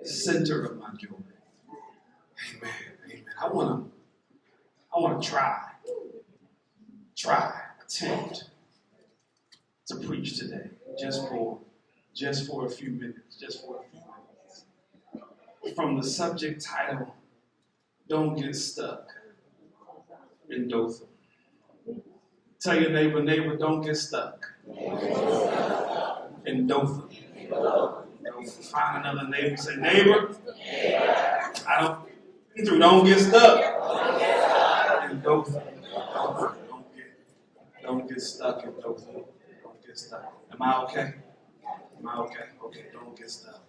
center of my joy. Amen. Amen. I want to attempt to preach today, just for a few minutes, from the subject title, "Don't Get Stuck in Dothan." Tell your neighbor, don't get stuck in Dothan. Find another neighbor and say, neighbor, don't get stuck in Dothan. Don't get stuck in Dothan. Don't get stuck. Am I okay? Okay, don't get stuck.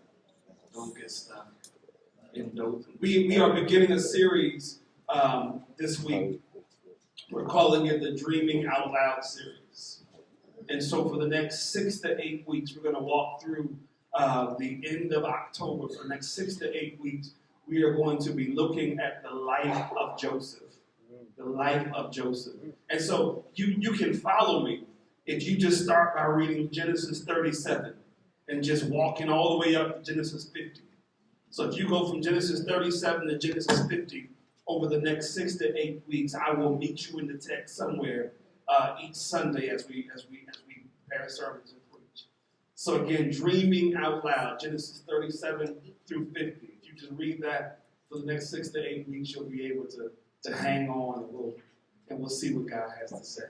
Don't get stuck in Dothan. We are beginning a series this week. We're calling it the Dreaming Out Loud series. And so for the next 6 to 8 weeks, we're going to walk through the end of October. For the next 6 to 8 weeks, we are going to be looking at the life of Joseph. The life of Joseph. And so you can follow me if you just start by reading Genesis 37 and just walking all the way up to Genesis 50. So if you go from Genesis 37 to Genesis 50, over the next 6 to 8 weeks, I will meet you in the text somewhere each Sunday as we prepare sermons and preach. So again, dreaming out loud, Genesis 37 through 50. If you just read that for the next 6 to 8 weeks, you'll be able to hang on, and we'll see what God has to say.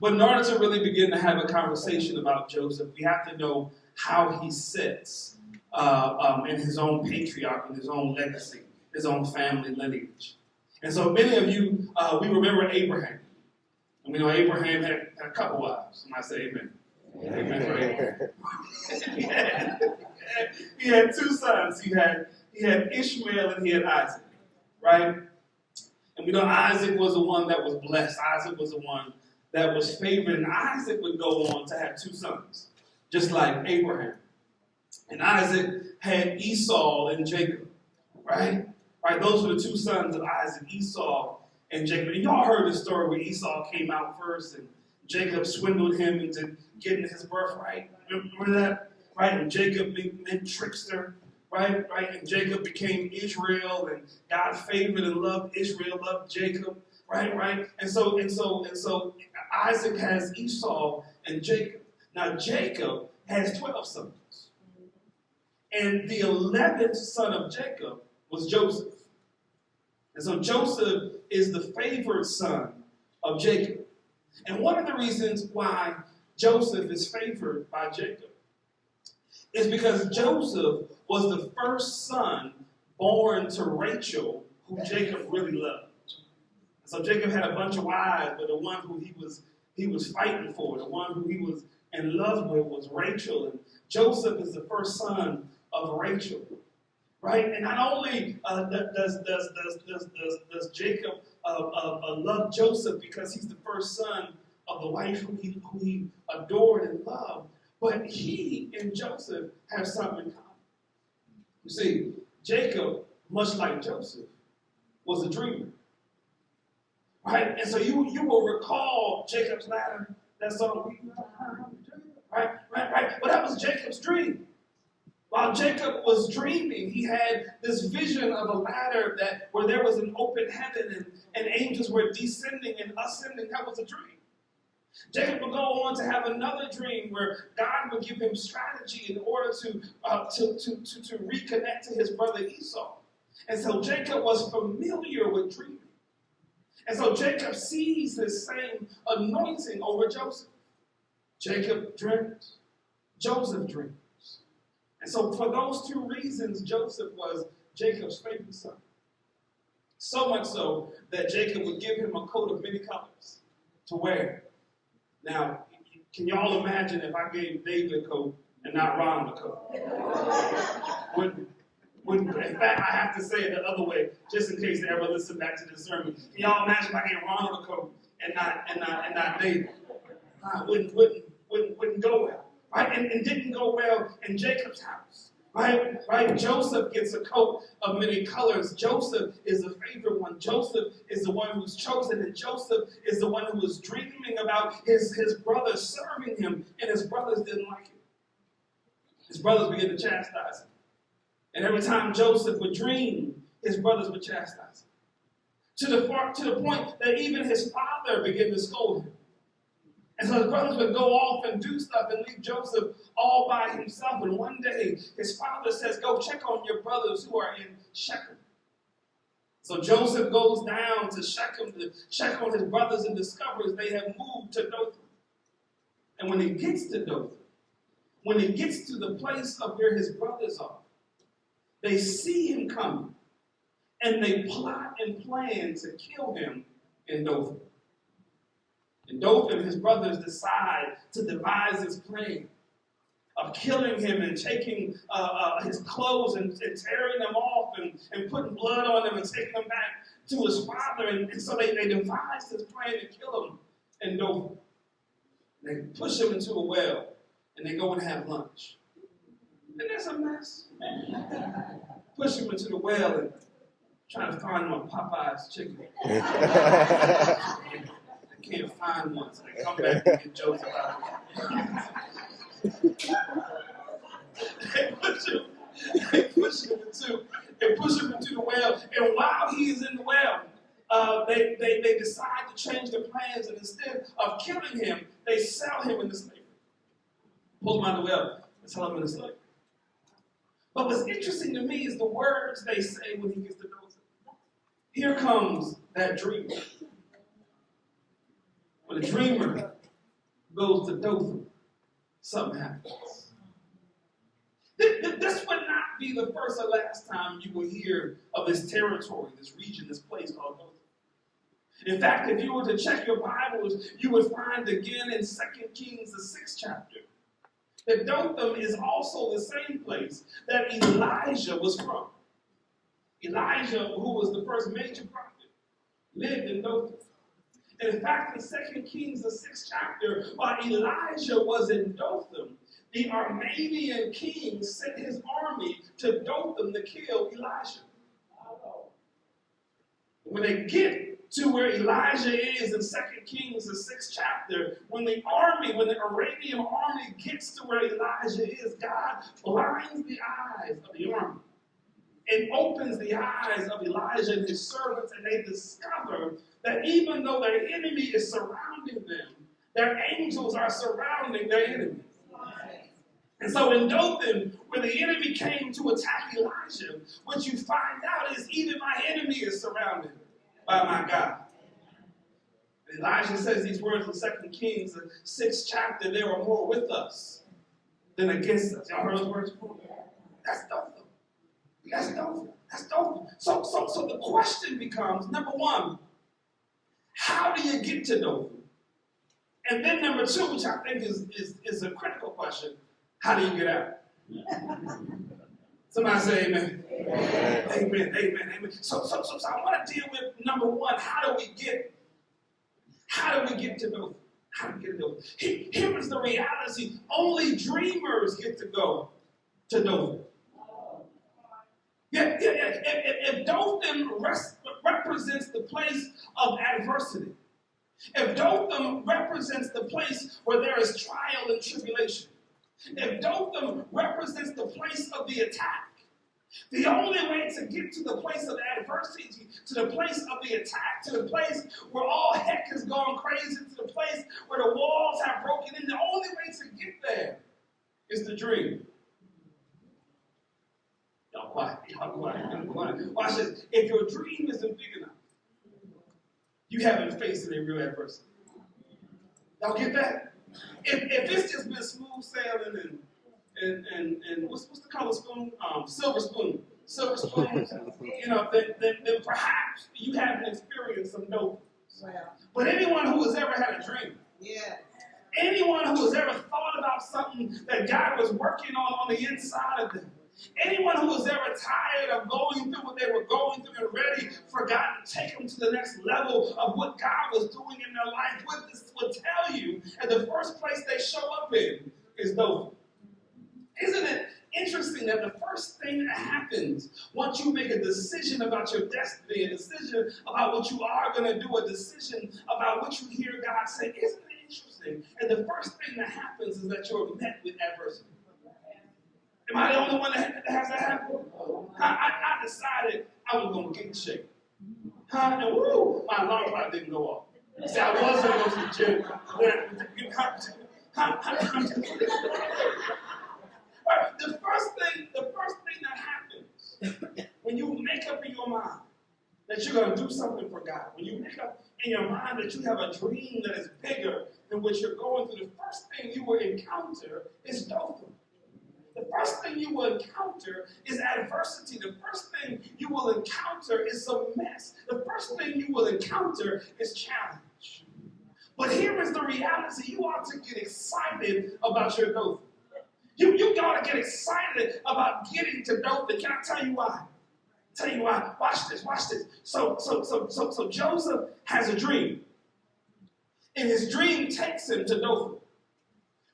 But in order to really begin to have a conversation about Joseph, we have to know how he sits in his own patriarch, in his own legacy, his own family lineage. And so many of you, we remember Abraham. And we know Abraham had a couple wives. Somebody say amen. Amen. He had 2 sons. He had Ishmael and he had Isaac, right? And we know Isaac was the one that was blessed. Isaac was the one that was favored. And Isaac would go on to have 2 sons, just like Abraham. And Isaac had Esau and Jacob, right? Right, those were the 2 sons of Isaac, Esau and Jacob. And y'all heard the story where Esau came out first and Jacob swindled him into getting his birthright. Remember that? Right? And Jacob meant trickster. Right? And Jacob became Israel, and God favored and loved Israel, loved Jacob. Right? And so Isaac has Esau and Jacob. Now Jacob has 12 sons. And the 11th son of Jacob was Joseph. And so Joseph is the favored son of Jacob. And one of the reasons why Joseph is favored by Jacob is because Joseph was the first son born to Rachel, who Jacob really loved. And so Jacob had a bunch of wives, but the one who he was fighting for, the one who he was in love with was Rachel. And Joseph is the first son of Rachel. Right? And not only does Jacob love Joseph because he's the first son of the wife who he adored and loved, but he and Joseph have something in common. You see, Jacob, much like Joseph, was a dreamer. Right? And so you will recall Jacob's ladder, that song. Right? Well, that was Jacob's dream. While Jacob was dreaming, he had this vision of a ladder where there was an open heaven and angels were descending and ascending. That was a dream. Jacob would go on to have another dream where God would give him strategy in order to reconnect to his brother Esau. And so Jacob was familiar with dreaming. And so Jacob sees this same anointing over Joseph. Jacob dreams. Joseph dreams. And so for those 2 reasons, Joseph was Jacob's favorite son. So much so that Jacob would give him a coat of many colors to wear. Now, can y'all imagine if I gave David a coat and not Ronald a coat? Wouldn't. In fact, I have to say it the other way, just in case they ever listen back to this sermon. Can y'all imagine if I gave Ronald a coat and not David? Wouldn't go well. Right? And didn't go well in Jacob's house. Right? Joseph gets a coat of many colors. Joseph is the favorite one. Joseph is the one who's chosen. And Joseph is the one who was dreaming about his brothers serving him. And his brothers didn't like it. His brothers began to chastise him. And every time Joseph would dream, his brothers would chastise him. To the point that even his father began to scold him. And so his brothers would go off and do stuff and leave Joseph all by himself. And one day, his father says, go check on your brothers who are in Shechem. So Joseph goes down to Shechem to check on his brothers and discovers they have moved to Dothan. And when he gets to Dothan, when he gets to the place of where his brothers are, they see him coming. And they plot and plan to kill him in Dothan. In Dothan, his brothers decide to devise this plan of killing him and taking his clothes and tearing them off and putting blood on them and taking them back to his father. And so they devise this plan to kill him in Dothan. They push him into a well and they go and have lunch. And that's a mess. Push him into the well and trying to find him a Popeye's chicken. They can't find one, so they come back and get Joseph out. They push him into the well. And while he is in the well, they decide to change their plans, and instead of killing him, they sell him into slavery. Pull him out of the well and sell him into slavery. But what's interesting to me is the words they say when he gets to Dothan. Here comes that dreamer. When a dreamer goes to Dothan, something happens. This would not be the first or last time you will hear of this territory, this region, this place called Dothan. In fact, if you were to check your Bibles, you would find again in 2 Kings, the 6th chapter, that Dothan is also the same place that Elijah was from. Elijah, who was the first major prophet, lived in Dothan. And in fact, in 2 Kings, the 6th chapter, while Elijah was in Dothan, the Aramean king sent his army to Dothan to kill Elijah. When they get to where Elijah is in 2 Kings, the 6th chapter, when the Aramean army gets to where Elijah is, God blinds the eyes of the army and opens the eyes of Elijah and his servants, and they discover that even though their enemy is surrounding them, their angels are surrounding their enemy. And so in Dothan, when the enemy came to attack Elijah, what you find out is even my enemy is surrounded by my God. And Elijah says these words in 2 Kings, the 6th chapter, there are more with us than against us. Y'all heard those words before? That's Dothan. That's Dothan. That's Dothan. So the question becomes, number one, how do you get to Dothan? And then number two, which I think is a critical question, how do you get out? Somebody say amen. Amen. Amen. Amen. Amen. So I want to deal with number one, how do we get to Dothan? How do we get to Dothan? Here is the reality. Only dreamers get to go to Dothan. Yeah. If Dothan represents the place of adversity, if Dothan represents the place where there is trial and tribulation, if Dothan represents the place of the attack, the only way to get to the place of adversity, to the place of the attack, to the place where all heck has gone crazy, to the place where the walls have broken in, the only way to get there is to dream. Y'all quiet. Watch this. If your dream isn't big enough, you haven't faced any real adversity. Y'all get that? If it's just been smooth sailing and what's the color spoon? Silver spoon. Silver spoons. Then perhaps you haven't experienced some dope. But anyone who has ever had a dream, anyone who has ever thought about something that God was working on the inside of them, anyone who was ever tired of going through what they were going through and ready for God to take them to the next level of what God was doing in their life would tell you, and the first place they show up in is Dothan. Isn't it interesting that the first thing that happens once you make a decision about your destiny, a decision about what you are going to do, a decision about what you hear God say, isn't it interesting? And the first thing that happens is that you're met with adversity. Am I the only one that has that happen? I decided I was going to get in shape. And woo, my alarm clock didn't go off. See, I was going to go to the gym. The first thing that happens when you make up in your mind that you're going to do something for God, when you make up in your mind that you have a dream that is bigger than what you're going through, the first thing you will encounter is Dothan. The first thing you will encounter is adversity. The first thing you will encounter is some mess. The first thing you will encounter is challenge. But here is the reality. You ought to get excited about your Dothan. You ought to get excited about getting to Dothan. Can I tell you why? Tell you why. Watch this. So Joseph has a dream. And his dream takes him to Dothan.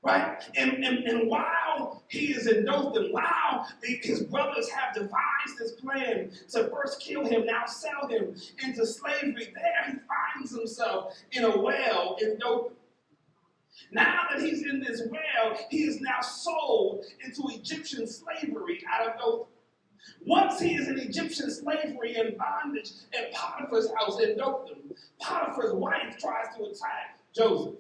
Right? And while he is in Dothan, while his brothers have devised this plan to first kill him, now sell him into slavery, there he finds himself in a well in Dothan. Now that he's in this well, he is now sold into Egyptian slavery out of Dothan. Once he is in Egyptian slavery and bondage at Potiphar's house in Dothan, Potiphar's wife tries to attack Joseph.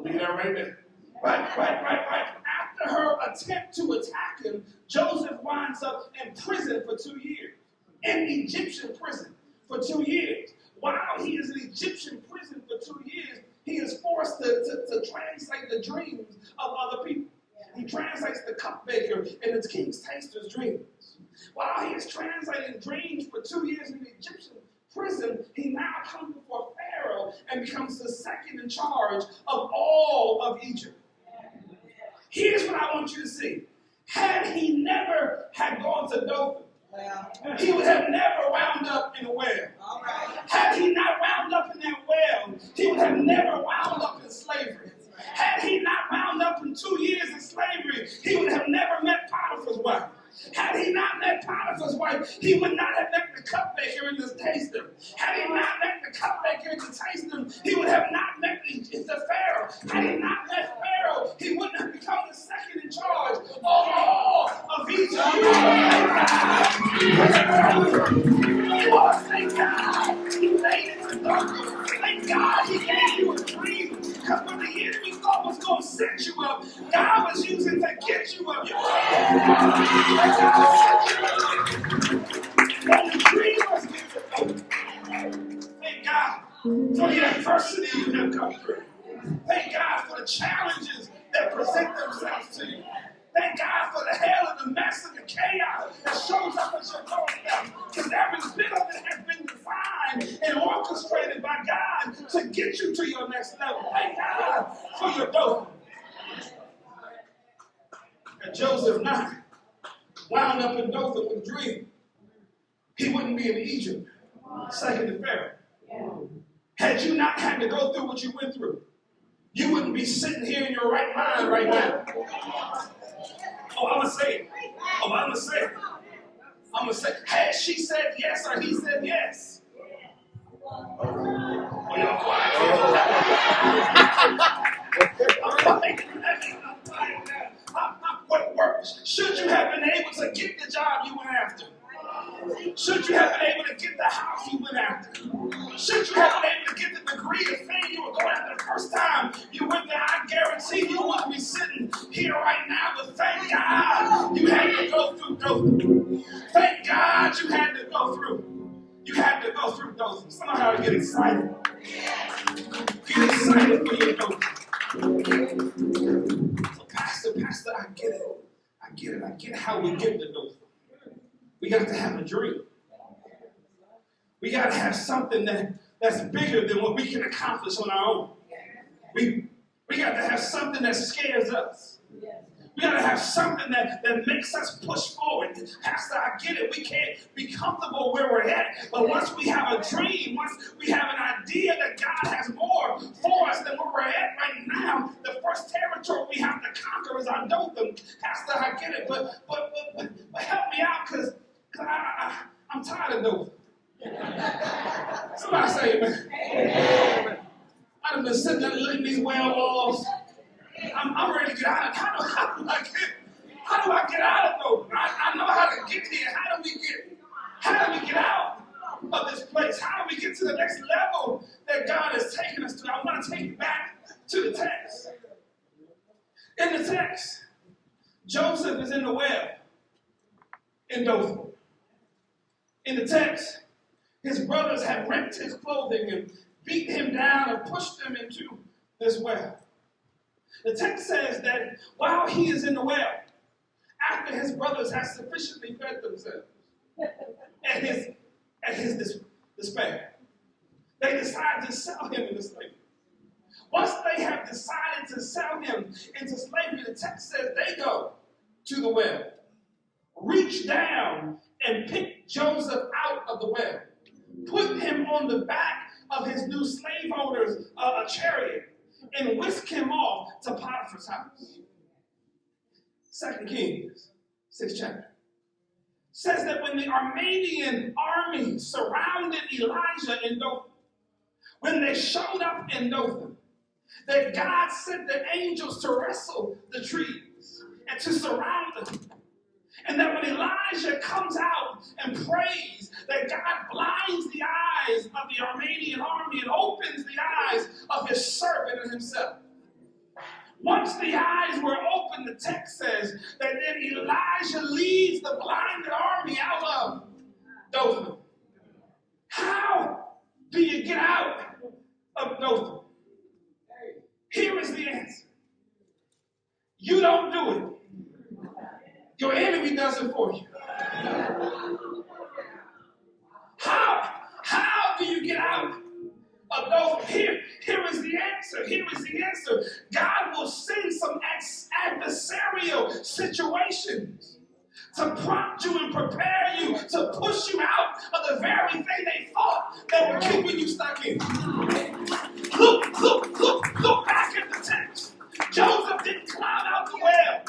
Leave that right there. Right. After her attempt to attack him, Joseph winds up in prison for 2 years. In Egyptian prison for 2 years. While he is in Egyptian prison for 2 years, he is forced to translate the dreams of other people. He translates the cupbearer and the king's taster's dreams. While he is translating dreams for 2 years in the Egyptian prison, he now comes before Pharaoh and becomes the second in charge of all of Egypt. Here's what I want you to see. Had he never had gone to Dothan, he would have never wound up in a well. Had he not wound up in that well, he would have never wound up in slavery. Had he not wound up in 2 years in slavery, he would have never met Potiphar's wife. Had he not met Potiphar's wife, he would not have met the cupbearer and the taster. Had he not met the cupbearer and the taster, he would have not met the Pharaoh. Had he not met Pharaoh, he wouldn't have become the second in charge of all of Egypt. Oh, thank God he made it to Dothan. Thank God he gave you a dream. Because when the enemy thought was going to set you up, God was using to get you up. Thank God for the adversity you have come through. Thank God for the challenges that present themselves to you. Thank God for the hell and the mess and the chaos that shows up as you're going down. Because every bit of it has been designed and orchestrated by God to get you to your next level. Thank God for your Dothan. And Joseph not wound up in Dothan with a dream. He wouldn't be in Egypt, second to Pharaoh. Had you not had to go through what you went through, you wouldn't be sitting here in your right mind right now. Oh, I'm going to say it. Had she said yes or he said yes? Oh, y'all quiet. What works? Should you have been able to get the job you went after? Should you have been able to get the house you went after? Should you have been able to get the degree of thing you were going after the first time you went there? I guarantee you wouldn't be sitting here right now, but thank God you had to go through Dothan. Thank God you had to go through. You had to go through Dothan. Somehow get excited. Get excited for your Dothan. So Pastor, I get it. I get how we get to Dothan. We got to have a dream. We got to have something that's bigger than what we can accomplish on our own. We got to have something that scares us. We got to have something that makes us push forward. Pastor, I get it. We can't be comfortable where we're at. But once we have a dream, once we have an idea that God has more for us than where we're at right now, the first territory we have to conquer is our Dothan. Pastor, I get it. But help me out because I'm tired of Dothan. Somebody say amen. I've been sitting there looking at these well walls. I'm ready to get out of it. How do I get out of Dothan? I know how to get here. How do we get get to the next level that God has taken us to, I want to take you back to the text. In the text, Joseph is in the well in Dothan. In the text, his brothers have ripped his clothing and beat him down and pushed him into this well. The text says that while he is in the well, after his brothers have sufficiently fed themselves at his despair, they decide to sell him into slavery. Once they have decided to sell him into slavery, the text says they go to the well, reach down and pick Joseph out of the well, put him on the back of his new slave owner's chariot, and whisk him off to Potiphar's house. 2 Kings, 6th chapter, says that when the Armenian army surrounded Elijah in Dothan, when they showed up in Dothan, that God sent the angels to wrestle the trees and to surround them. And that when Elijah comes out and prays, that God blinds the eyes of the Armenian army and opens the eyes of his servant and himself. Once the eyes were opened, the text says that then Elijah leads the blinded army out of Dothan. How do you get out of Dothan? Here is the answer. You don't do it. Your enemy does it for you. How do you get out of Dothan? Here is the answer. Here is the answer. God will send some adversarial situations to prompt you and prepare you, to push you out of the very thing they thought that were keeping you stuck in. Look back at the text. Joseph didn't climb out the well,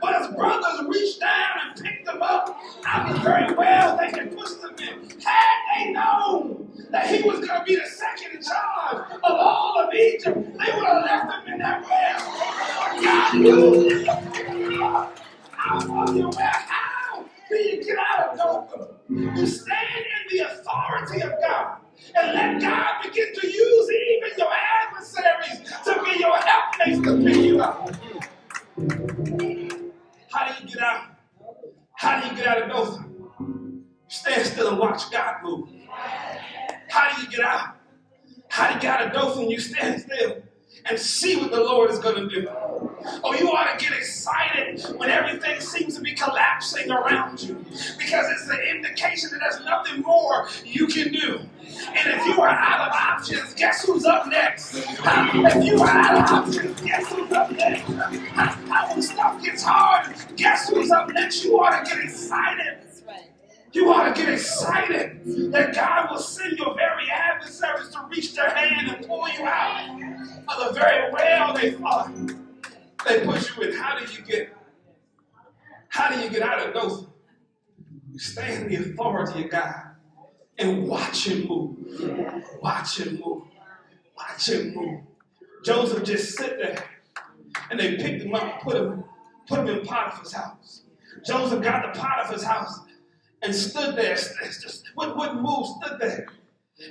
but his brothers reached down and picked him up out of the very well they had pushed him in. Had they known that he was going to be the second in charge of all of Egypt, they would have left him in that well. God knew you out of your well. How do you get out of Dothan? You stand in the authority of God and let God begin to use even your adversaries to be your helpmates to pick you up. How do you get out? How do you get out of Dothan? Stand still and watch God move. How do you get out? How do you get out of Dothan? You stand still and see what the Lord is going to do. Oh, you ought to get excited when everything seems to be collapsing around you, because it's the indication that there's nothing more you can do. And if you are out of options, guess who's up next? If you are out of options, guess who's up next? When stuff gets hard, guess who's up next? You ought to get excited. You ought to get excited that God will send your very adversaries to reach their hand and pull you out of the very well they thought they put you in. How do you get out of Dothan? You stand in the authority of God and watch him move. Watch him move. Watch him move. Joseph just sit there, and they picked him up and put him in Potiphar's house. Joseph got to Potiphar's house and stood there, just wouldn't move, stood there.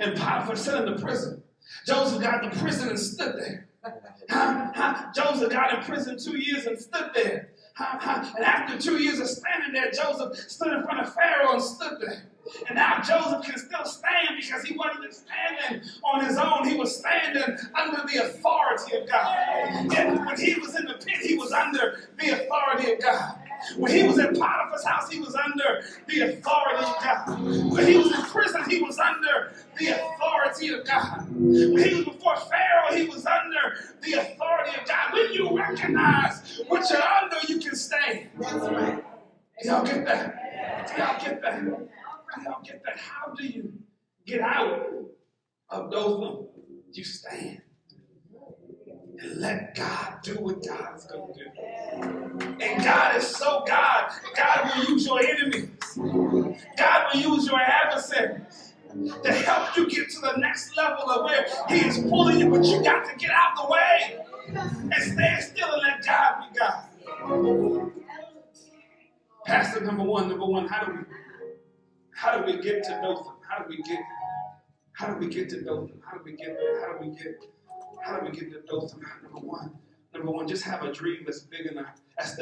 And Potiphar sent him to prison. Joseph got to prison and stood there. Joseph got in prison 2 years and stood there. And after 2 years of standing there, Joseph stood in front of Pharaoh and stood there. And now Joseph can still stand because he wasn't standing on his own. He was standing under the authority of God. And when he was in the pit, he was under the authority of God. When he was in Potiphar's house, he was under the authority of God. When he was in prison, he was under the authority of God. When he was before Pharaoh, he was under the authority of God. When you recognize what you're under, you can stand. That's right. Y'all get that? Y'all get that? Y'all get that? How do you get out of Dothan? You stand and let God do what God is going to do. And God is so God. God will use your enemies. God will use your adversaries to help you get to the next level of where he is pulling you. But you got to get out the way and stand still and let God be God. Pastor number one, how do we get to Dothan? How do we get to Dothan? How do we get there? How do we get to Dothan? Number one, just have a dream that's big enough. That's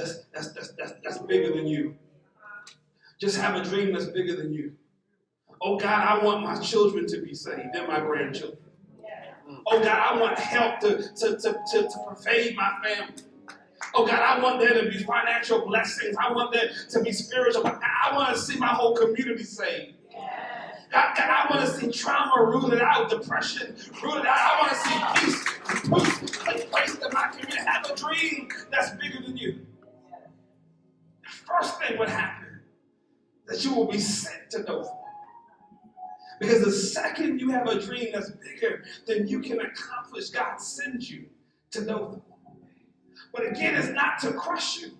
bigger than you. Just have a dream that's bigger than you. Oh God, I want my children to be saved and my grandchildren. Oh God, I want help to pervade my family. Oh God, I want there to be financial blessings. I want there to be spiritual. I want to see my whole community saved. God, I want to see trauma rooted out, depression rooted out. I want to see peace take place in my community. Have a dream that's bigger than you. The first thing would happen that you will be sent to Dothan. Because the second you have a dream that's bigger than you can accomplish, God sends you to Dothan. But again, it's not to crush you.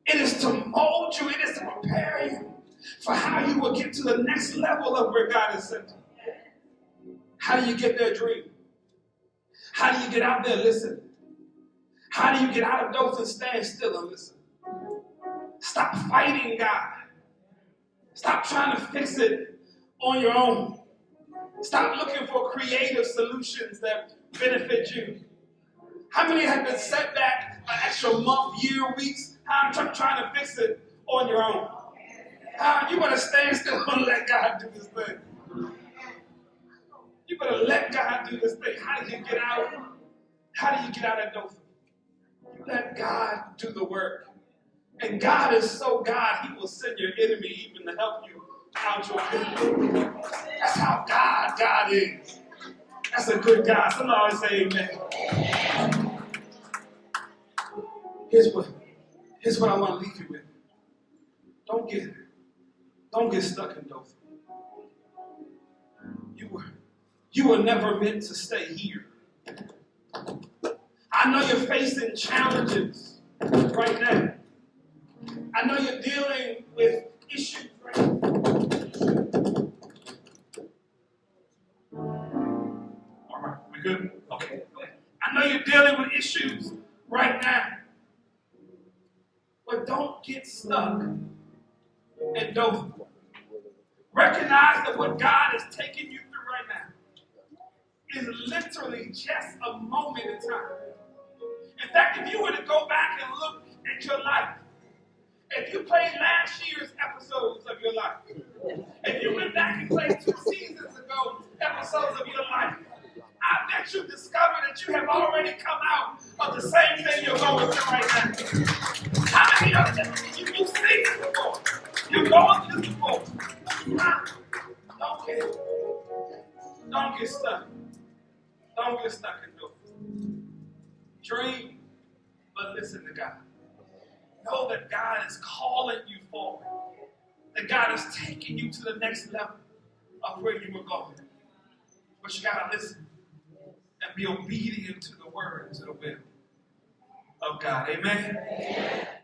It is to mold you. It is to prepare you for how you will get to the next level of where God has sent you. How do you get their dream? How do you get out there? Listen. How do you get out of Dothan? Stand still and listen. Stop fighting God. Stop trying to fix it on your own. Stop looking for creative solutions that benefit you. How many have been set back an extra month, year, weeks? I'm trying to fix it on your own. You better stand still and let God do this thing. You better let God do this thing. How do you get out? How do you get out of Dothan? You let God do the work. And God is so God, He will send your enemy even to help you out your enemy. That's how God is. That's a good God. Somebody always say amen. Here's what I want to leave you with. Don't get stuck in Dothan. You were never meant to stay here. I know you're facing challenges right now. I know you're dealing with issues right now. All right, we good? Okay. I know you're dealing with issues right now. But don't get stuck in Dothan. Recognize that what God is taking you through right now is literally just a moment in time. In fact, if you were to go back and look at your life, if you played last year's episodes of your life, if you went back and played 2 seasons ago episodes of your life, I bet you discover that you have already come out of the same thing you're going through right now. How many of you, you've seen this before? You've gone through this before. Don't get stuck. Don't get stuck in Dothan. Dream, but listen to God. Know that God is calling you forward. That God is taking you to the next level of where you were going. But you got to listen and be obedient to the word, to the will of God. Amen? Amen.